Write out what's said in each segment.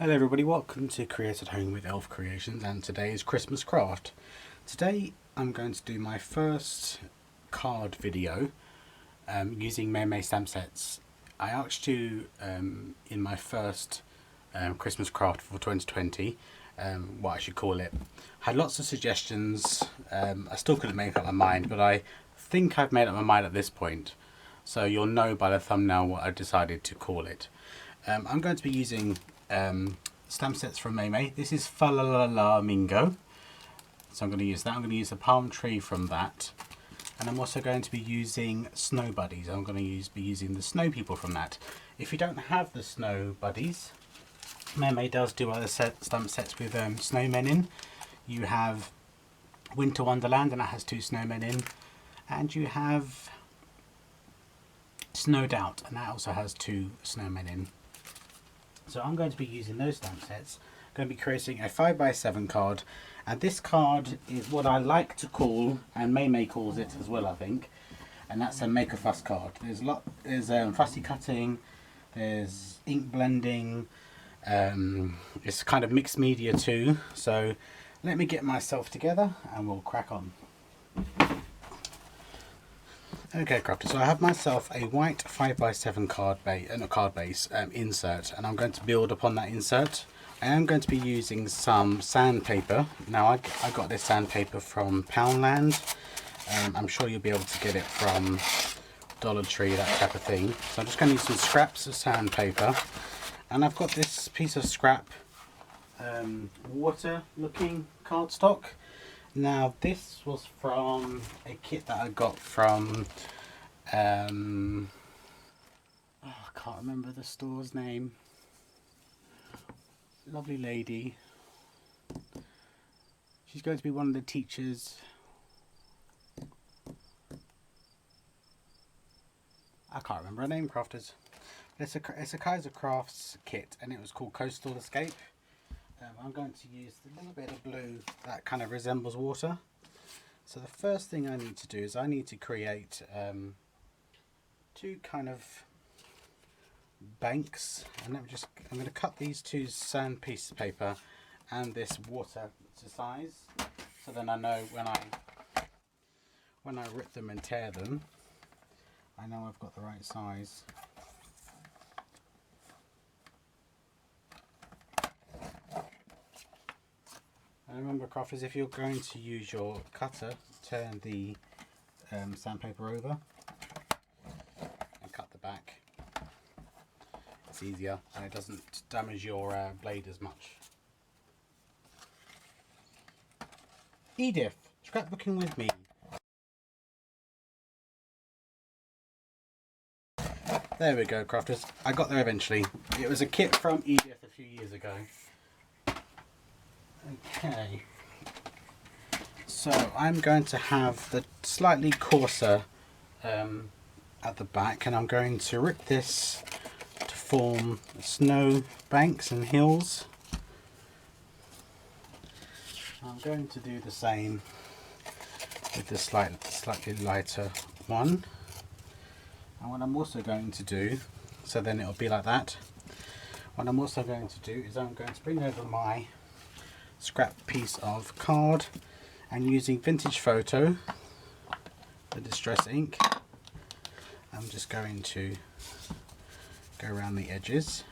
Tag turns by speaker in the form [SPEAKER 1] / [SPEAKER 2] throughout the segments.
[SPEAKER 1] Hello everybody, welcome to Create at Home with Elf Creations, and today is Christmas craft. Today I'm going to do my first card video using Maymay stamp sets. I asked you in my first Christmas craft for 2020 what I should call it. I had lots of suggestions. I still couldn't make up my mind, but I think I've made up my mind at this point. So you'll know by the thumbnail what I decided to call it. I'm going to be using stamp sets from Maymay. This is Fa La La La Mingo. So I'm going to use that. I'm going to use the palm tree from that. And I'm also going to be using snow buddies. I'm going to be using the snow people from that. If you don't have the snow buddies, Maymay does do other stamp sets with snowmen in. You have Winter Wonderland, and that has 2 snowmen in. And you have Snowed Out, and that also has 2 snowmen in. So I'm going to be using those stamp sets. I'm going to be creating a 5x7 card, and this card is what I like to call, and Maymay calls it as well, I think, and that's a make a fuss card. There's fussy cutting, there's ink blending, it's kind of mixed media too. So let me get myself together and we'll crack on. Okay, crafters, so I have myself a white 5x7 card base insert, and I'm going to build upon that insert. I am going to be using some sandpaper. Now I got this sandpaper from Poundland. I'm sure you'll be able to get it from Dollar Tree, that type of thing. So I'm just going to use some scraps of sandpaper, and I've got this piece of scrap water looking cardstock. Now this was from a kit that I got from I can't remember the store's name. Lovely lady. She's going to be one of the teachers. I can't remember her name, crafters. It's a Kaiser Crafts kit, and it was called Coastal Escape. I'm going to use a little bit of blue that kind of resembles water. So the first thing I need to do is I need to create 2 kind of banks, and I'm going to cut these 2 sand pieces of paper and this water to size, so then I know when I rip them and tear them, I know I've got the right size. And remember, crafters, if you're going to use your cutter, turn the sandpaper over and cut the back. It's easier and it doesn't damage your blade as much. Edith, scrapbooking with me. There we go, crafters. I got there eventually. It was a kit from Edith a few years ago. Okay, so I'm going to have the slightly coarser at the back, and I'm going to rip this to form snow banks and hills. I'm going to do the same with the slightly lighter one, and what I'm also going to do, so then it'll be like that, what I'm also going to do is I'm going to bring over my scrap piece of card, and using Vintage Photo, the distress ink, I'm just going to go around the edges.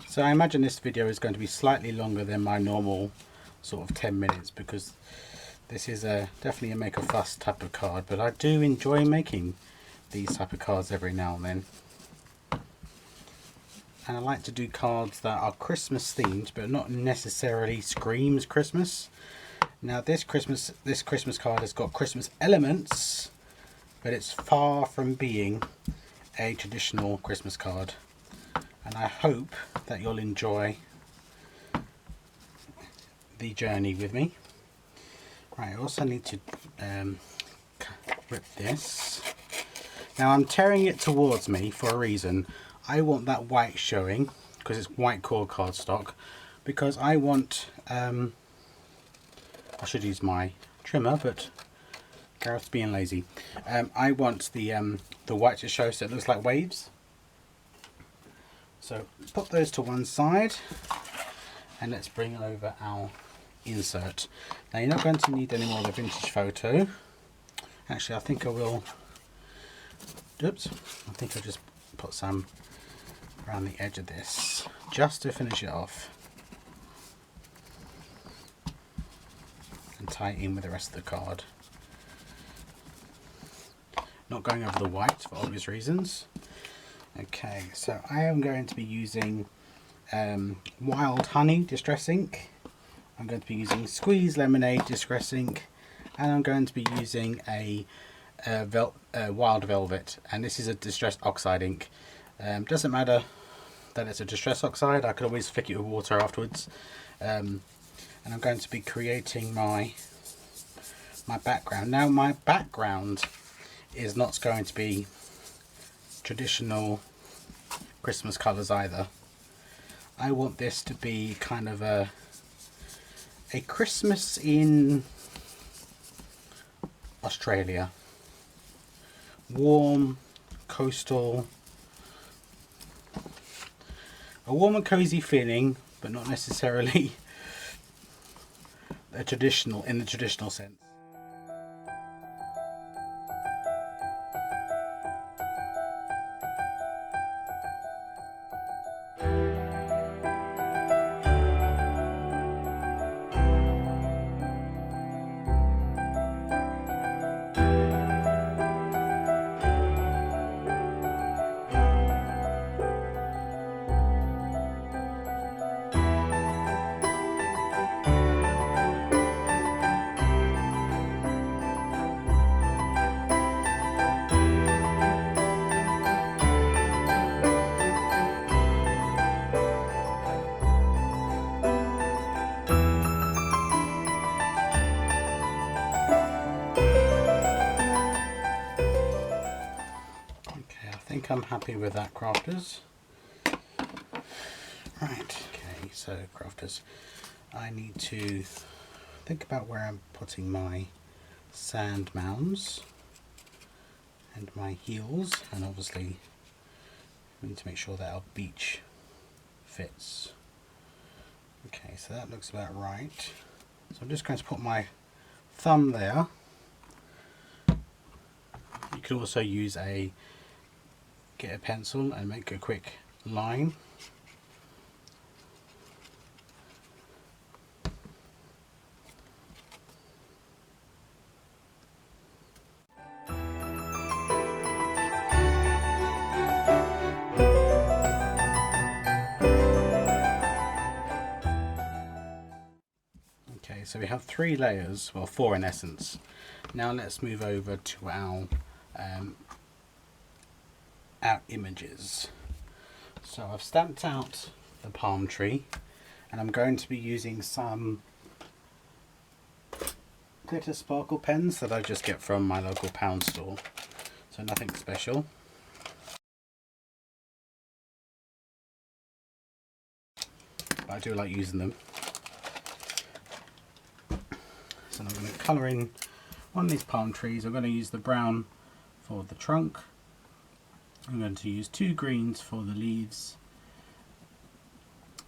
[SPEAKER 1] So I imagine this video is going to be slightly longer than my normal sort of 10 minutes, because this is definitely a make a fuss type of card, but I do enjoy making these type of cards every now and then. And I like to do cards that are Christmas themed, but not necessarily screams Christmas. Now this Christmas card has got Christmas elements, but it's far from being a traditional Christmas card. And I hope that you'll enjoy the journey with me. Right, I also need to rip this. Now I'm tearing it towards me for a reason. I want that white showing, because it's white core cardstock, because I want, I should use my trimmer, but Gareth's being lazy. I want the white to show so it looks like waves. So put those to one side and let's bring over our insert. Now you're not going to need any more of the vintage photo. Actually, I think I will. Oops, I think I'll just put some around the edge of this just to finish it off and tie it in with the rest of the card. Not going over the white for obvious reasons. Okay, so I am going to be using Wild Honey Distress Ink. I'm going to be using Squeeze Lemonade Distress Ink, and I'm going to be using a Wild Velvet, and this is a Distress Oxide ink. Doesn't matter that it's a Distress Oxide, I could always flick it with water afterwards. And I'm going to be creating my background. Now my background is not going to be traditional Christmas colours either. I want this to be kind of a Christmas in Australia. Warm, coastal, a warm and cozy feeling, but not necessarily in the traditional sense. I'm happy with that, crafters. Right, okay, so crafters, I need to think about where I'm putting my sand mounds and my heels, and obviously we need to make sure that our beach fits. Okay, so that looks about right. So I'm just going to put my thumb there. You can also use get a pencil and make a quick line. Okay, so we have 3 layers, well 4 in essence. Now let's move over to our images. So I've stamped out the palm tree, and I'm going to be using some glitter sparkle pens that I just get from my local pound store, so nothing special. But I do like using them. So I'm going to colour in one of these palm trees. I'm going to use the brown for the trunk. I'm going to use 2 greens for the leaves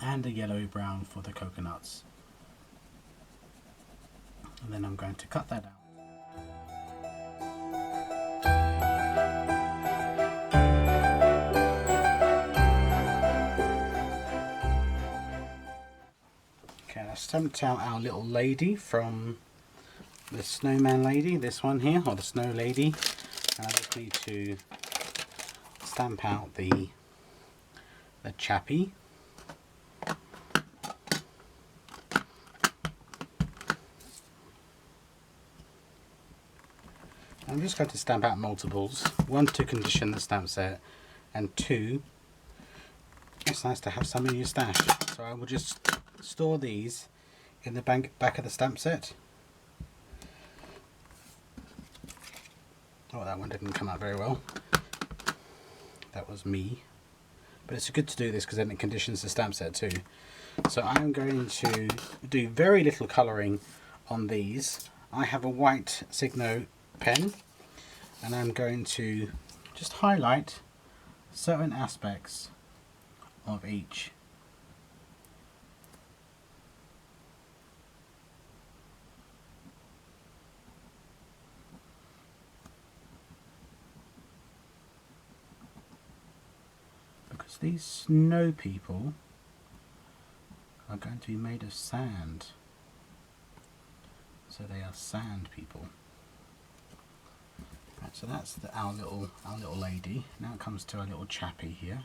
[SPEAKER 1] and a yellow brown for the coconuts. And then I'm going to cut that out. Okay, I stamped out our little lady from the snowman lady, this one here, or the snow lady. And I just need to stamp out the chappy. I'm just going to stamp out multiples, 1 to condition the stamp set, and 2, it's nice to have some in your stash. So I will just store these in the back of the stamp set. Oh, that one didn't come out very well. That was me. But it's good to do this because then it conditions the stamp set too. So I'm going to do very little colouring on these. I have a white Signo pen, and I'm going to just highlight certain aspects of each. Because these snow people are going to be made of sand. So they are sand people. Right, so that's our little lady. Now it comes to our little chappie here.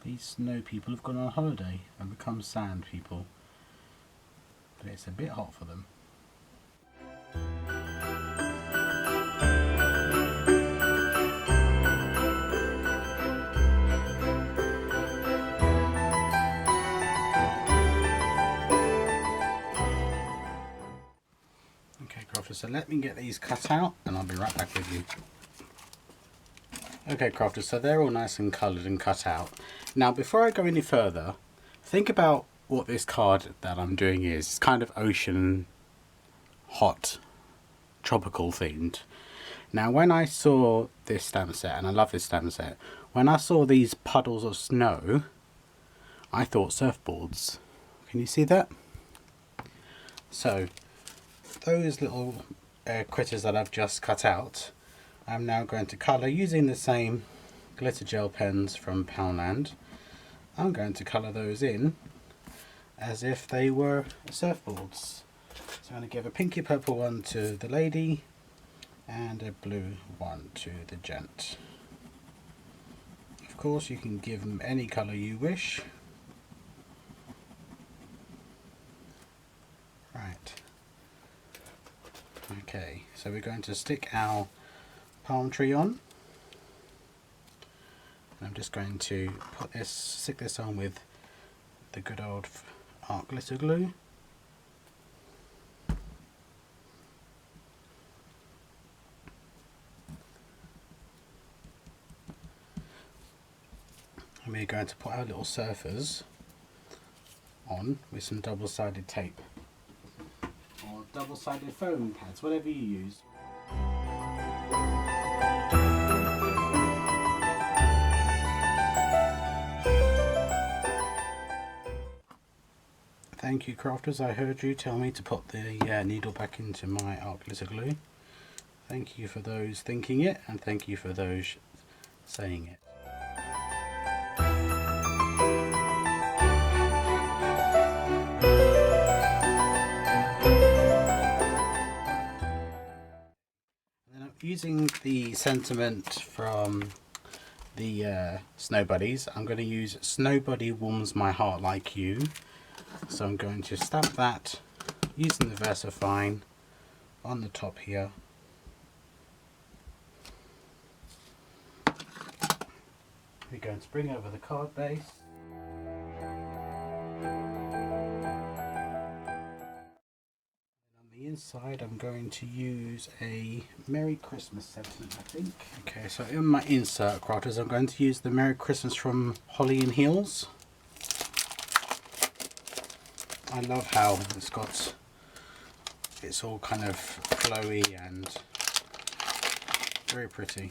[SPEAKER 1] These snow people have gone on holiday and become sand people. But it's a bit hot for them. Okay, crafters, so let me get these cut out and I'll be right back with you. Okay, crafters, so they're all nice and coloured and cut out. Now, before I go any further, think about what this card that I'm doing is. It's kind of ocean, hot, tropical themed. Now, when I saw this stamp set, and I love this stamp set, when I saw these puddles of snow, I thought surfboards. Can you see that? So, those little critters that I've just cut out, I'm now going to colour using the same glitter gel pens from Poundland. I'm going to colour those in as if they were surfboards. So I'm going to give a pinky purple one to the lady and a blue one to the gent. Of course, you can give them any colour you wish. Right. Okay, so we're going to stick our palm tree on. And I'm just going to stick this on with the good old art glitter glue. And we're going to put our little surfers on with some double-sided tape or double-sided foam pads, whatever you use. Thank you, crafters. I heard you tell me to put the needle back into my art glitter glue. Thank you for those thinking it, and thank you for those saying it. And I'm using the sentiment from the Snow Buddies. I'm going to use Snow Buddy Warms My Heart Like You. So I'm going to stamp that using the VersaFine on the top here. We're going to bring over the card base. And on the inside I'm going to use a Merry Christmas sentiment, I think. Okay, so in my insert, crafters, I'm going to use the Merry Christmas from Holly and Heels. I love how it's all kind of flowy and very pretty.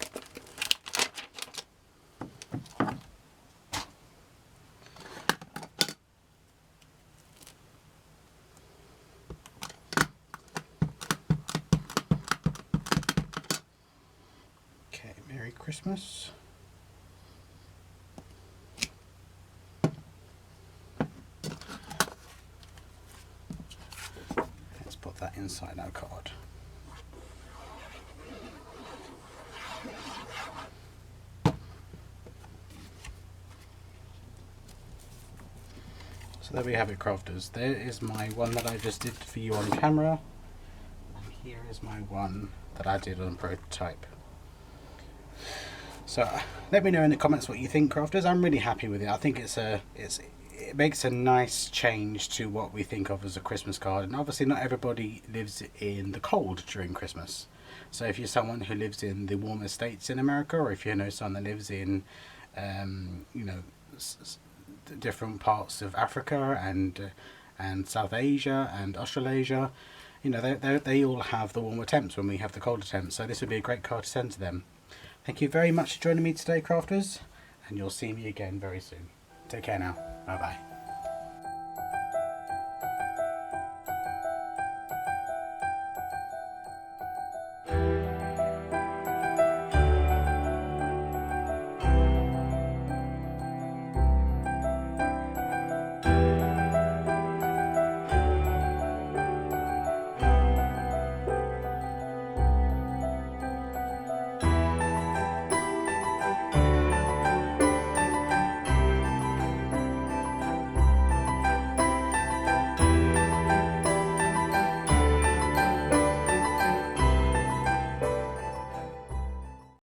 [SPEAKER 1] Okay, Merry Christmas. Put that inside our card. So there we have it, crafters. There is my one that I just did for you on camera, and here is my one that I did on prototype. So let me know in the comments what you think, crafters. I'm really happy with it. I think it makes a nice change to what we think of as a Christmas card, and obviously not everybody lives in the cold during Christmas. So if you're someone who lives in the warmer states in America, or if you know someone that lives in different parts of Africa and and South Asia and Australasia. You know, they all have the warmer temps when we have the colder temps, so this would be a great card to send to them. Thank you very much for joining me today, crafters, and you'll see me again very soon. Take care now. Bye bye.